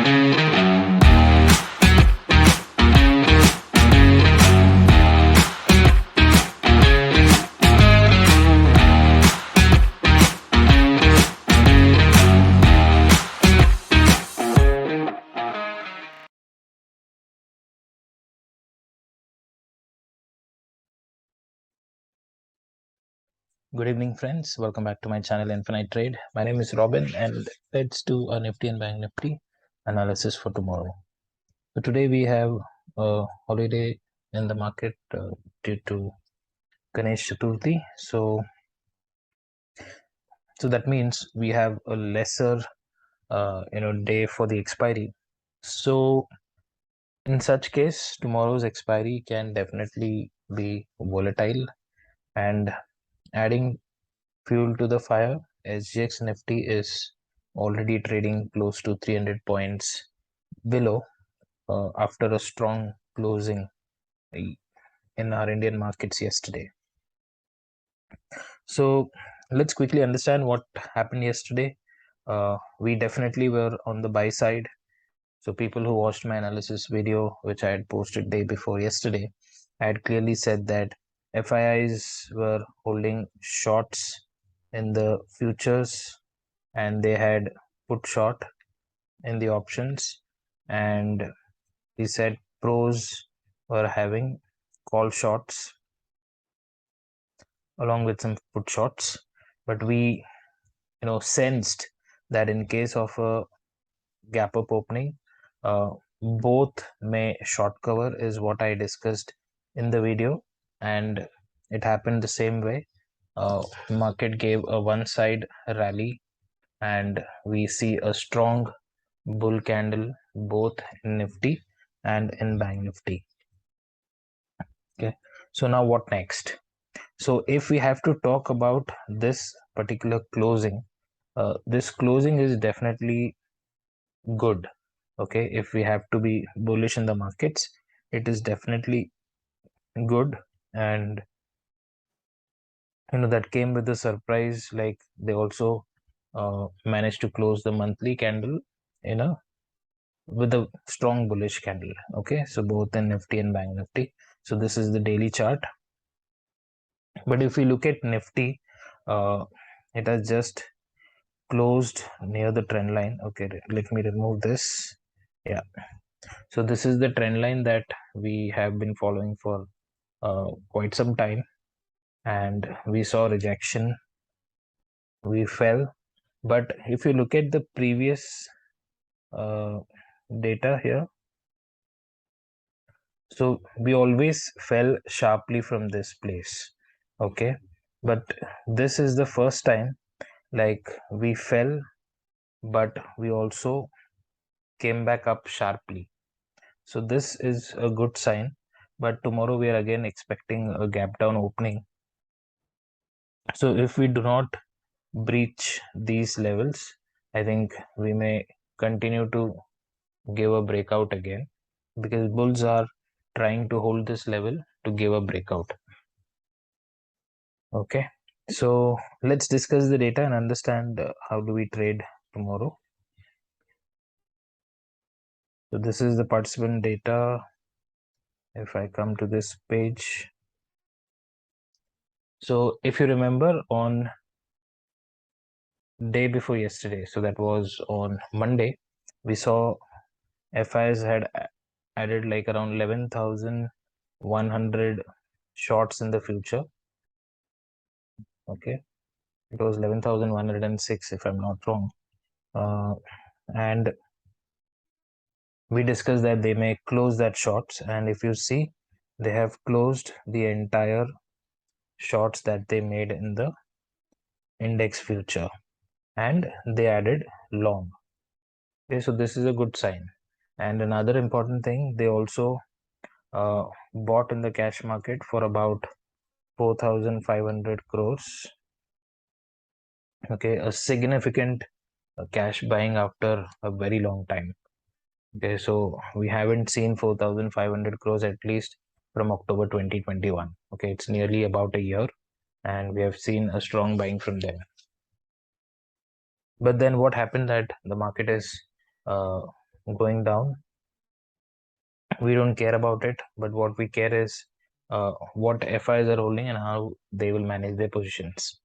Good evening, friends. Welcome back to my channel Infinite Trade. My name is Robin, and let's do a Nifty and Bank Nifty analysis for tomorrow. So today we have a holiday in the market due to Ganesh Chaturthi. So that means we have a lesser day for the expiry. So in such case, tomorrow's expiry can definitely be volatile, and adding fuel to the fire, SGX Nifty is already trading close to 300 points below after a strong closing in our Indian markets yesterday. So let's quickly understand what happened yesterday. We definitely were on the buy side. So people who watched my analysis video, which I had posted day before yesterday, I had clearly said that FIIs were holding shorts in the futures, and they had put short in the options, and we said pros were having call shorts along with some put shorts, but we sensed that in case of a gap up opening, both may short cover, is what I discussed in the video, and it happened the same way. Market gave a one side rally, and we see a strong bull candle both in Nifty and in Bank Nifty. Okay, so now what next? So if we have to talk about this particular closing, this closing is definitely good. Okay, if we have to be bullish in the markets, it is definitely good, and that came with a surprise. Like, they also managed to close the monthly candle in a with a strong bullish candle. Okay, so both in Nifty and Bank Nifty. So this is the daily chart. But if we look at Nifty, it has just closed near the trend line. Okay, let me remove this. Yeah, so this is the trend line that we have been following for quite some time, and we saw rejection, we fell. But if you look at the previous data here, so we always fell sharply from this place. Okay, but this is the first time, like, we fell, but we also came back up sharply. So this is a good sign. But tomorrow we are again expecting a gap down opening. So if we do not breach these levels, I think we may continue to give a breakout again, because bulls are trying to hold this level to give a breakout. Okay, so let's discuss the data and understand how do we trade tomorrow. So this is the participant data. If I come to this page, so if you remember, on day before yesterday, so that was on Monday, we saw FIs had added like around 11,100 shorts in the future. Okay, it was 11,106 if I'm not wrong, and we discussed that they may close that shorts, and if you see, they have closed the entire shorts that they made in the index future, and they added long. Okay, so this is a good sign. And another important thing, they also bought in the cash market for about 4,500 crores. Okay, a significant cash buying after a very long time. Okay, so we haven't seen 4,500 crores at least from October 2021. Okay, it's nearly about a year, and we have seen a strong buying from them. But then what happened, that the market is going down, we don't care about it, but what we care is what FIs are holding and how they will manage their positions.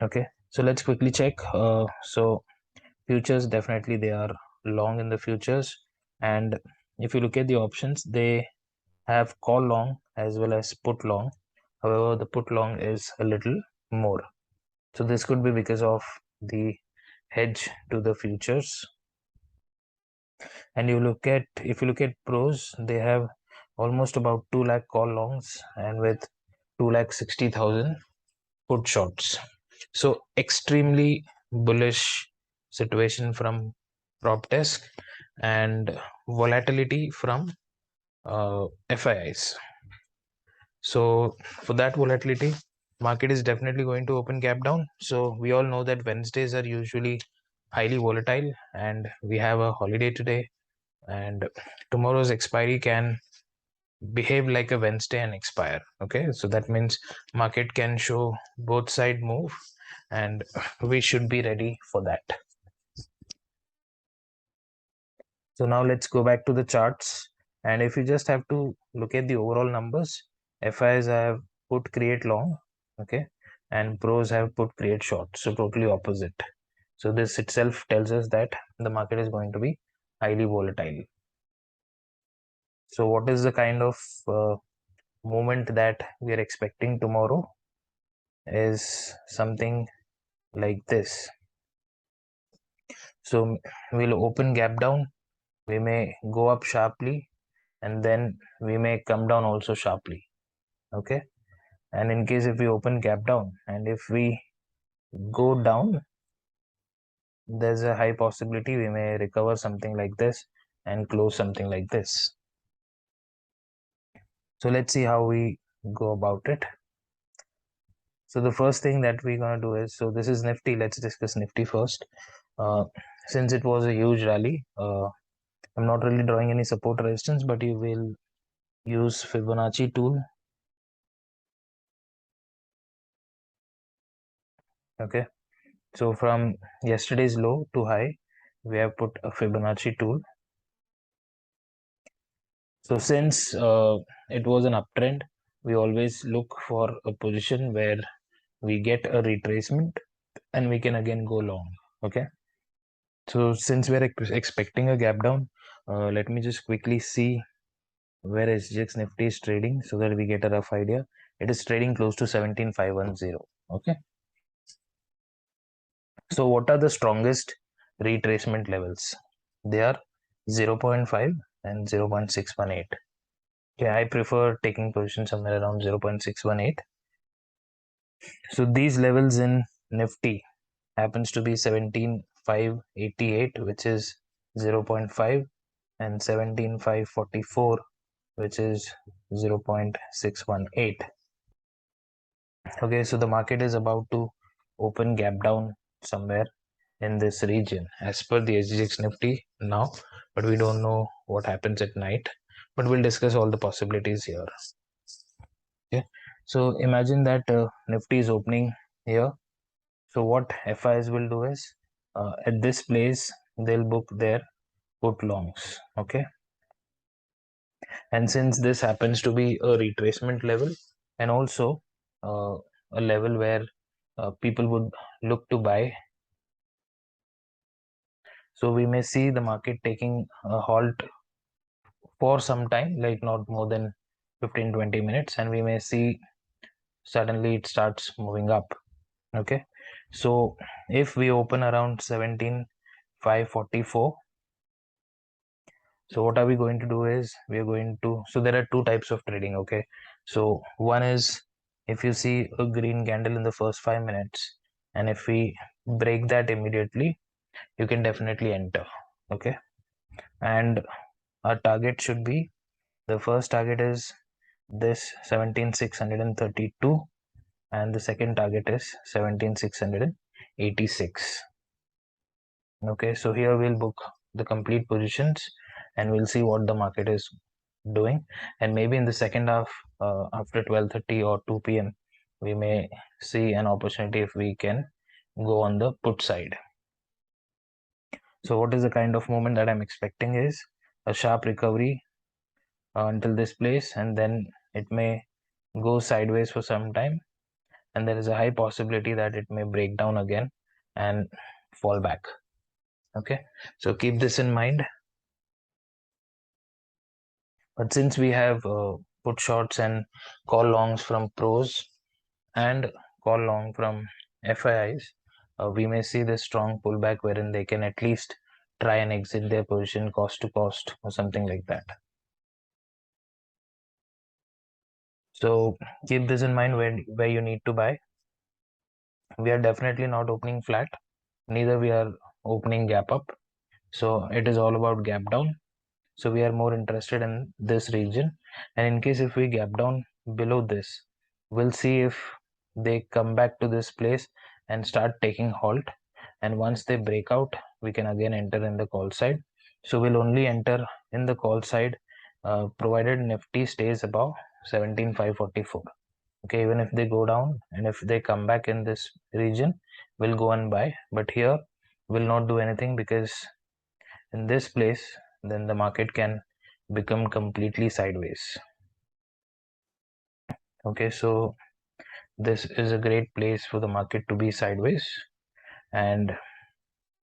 Okay, so let's quickly check. So futures, definitely they are long in the futures, and if you look at the options, they have call long as well as put long. However, the put long is a little more. So this could be because of the hedge to the futures. And if you look at pros, they have almost about 2 lakh call longs and with 2,60,000 put shorts. So extremely bullish situation from prop desk and volatility from FIIs. So for that volatility, market is definitely going to open gap down. So we all know that Wednesdays are usually highly volatile, and we have a holiday today, and tomorrow's expiry can behave like a Wednesday and expire. Okay, so that means market can show both side move, and we should be ready for that. So now let's go back to the charts, and if you just have to look at the overall numbers, FIs have put create long, okay, and pros have put create short, so totally opposite. So this itself tells us that the market is going to be highly volatile. So what is the kind of movement that we are expecting tomorrow is something like this. So we'll open gap down, we may go up sharply, and then we may come down also sharply. Okay, and in case if we open gap down and if we go down, there's a high possibility we may recover something like this and close something like this. So let's see how we go about it. So the first thing that we're going to do is, so this is Nifty. Let's discuss Nifty first. Since it was a huge rally, I'm not really drawing any support resistance, but you will use Fibonacci tool. Okay, so from yesterday's low to high, we have put a Fibonacci tool. So since it was an uptrend, we always look for a position where we get a retracement and we can again go long. Okay, so since we're expecting a gap down, let me just quickly see where SGX Nifty is trading so that we get a rough idea. It is trading close to 17,510. Okay, so what are the strongest retracement levels? They are 0.5 and 0.618. Okay, I prefer taking position somewhere around 0.618. So these levels in Nifty happens to be 17,588, which is 0.5, and 17,544, which is 0.618. Okay, so the market is about to open gap down somewhere in this region as per the SGX Nifty now, but we don't know what happens at night, but we'll discuss all the possibilities here. Okay, so imagine that Nifty is opening here. So what FIs will do is at this place they'll book their put longs. Okay, and since this happens to be a retracement level and also a level where people would look to buy, so we may see the market taking a halt for some time, like not more than 15-20 minutes, and we may see suddenly it starts moving up. Okay, so if we open around 17,544, so what are we going to do is we are going to, so there are two types of trading. Okay, so one is if you see a green candle in the first 5 minutes and if we break that immediately, you can definitely enter. Okay, and our target should be, the first target is this 17,632 and the second target is 17,686. Okay, so here we'll book the complete positions and we'll see what the market is doing, and maybe in the second half after 12:30 or 2 p.m. we may see an opportunity if we can go on the put side. So what is the kind of movement that I'm expecting is a sharp recovery until this place, and then it may go sideways for some time, and there is a high possibility that it may break down again and fall back. Okay, so keep this in mind. But since we have put shorts and call longs from pros and call long from FIIs, we may see this strong pullback wherein they can at least try and exit their position cost to cost or something like that. So keep this in mind where you need to buy. We are definitely not opening flat, neither we are opening gap up. So it is all about gap down. So we are more interested in this region, and in case if we gap down below this, we'll see if they come back to this place and start taking halt, and once they break out, we can again enter in the call side. So we'll only enter in the call side provided Nifty stays above 17,544. Okay, even if they go down and if they come back in this region, we'll go and buy, but here we'll not do anything, because in this place then the market can become completely sideways. Okay, so this is a great place for the market to be sideways, and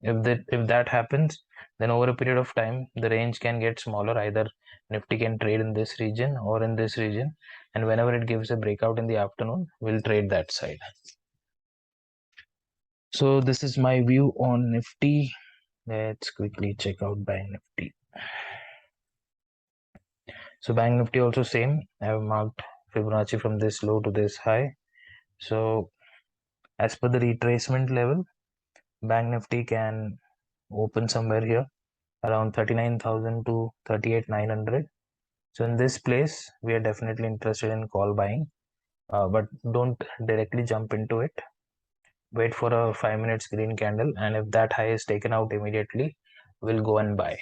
if that happens, then over a period of time the range can get smaller. Either Nifty can trade in this region or in this region, and whenever it gives a breakout in the afternoon, we'll trade that side. So this is my view on Nifty. Let's quickly check out Bank Nifty. So Bank Nifty also same. I have marked Fibonacci from this low to this high. So as per the retracement level, Bank Nifty can open somewhere here around 39,000 to 38,900. So in this place, we are definitely interested in call buying, but don't directly jump into it. Wait for a 5 minutes green candle, and if that high is taken out immediately, we'll go and buy.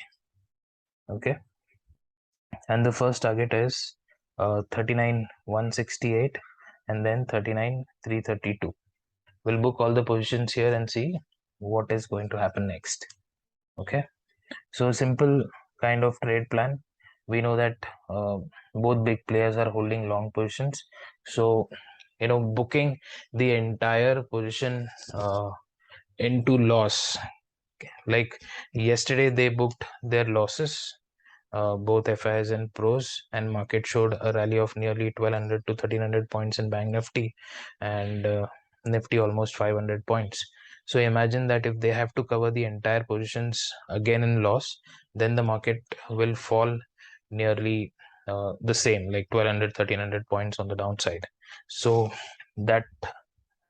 Okay, and the first target is 39,168 and then 39,332. We'll book all the positions here and see what is going to happen next. Okay, so simple kind of trade plan. We know that both big players are holding long positions, so booking the entire position into loss, like yesterday they booked their losses, both FIs and pros, and market showed a rally of nearly 1,200 to 1,300 points in Bank Nifty, and Nifty almost 500 points. So imagine that if they have to cover the entire positions again in loss, then the market will fall nearly the same, like 1,200, 1,300 points on the downside. So that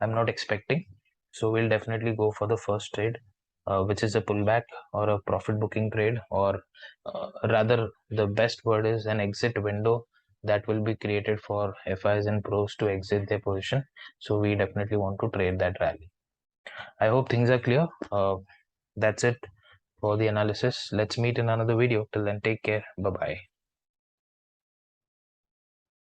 I'm not expecting. So we'll definitely go for the first trade, which is a pullback or a profit booking trade, or rather the best word is an exit window that will be created for FIs and pros to exit their position. So we definitely want to trade that rally. I hope things are clear. That's it for the analysis. Let's meet in another video. Till then, take care. Bye bye.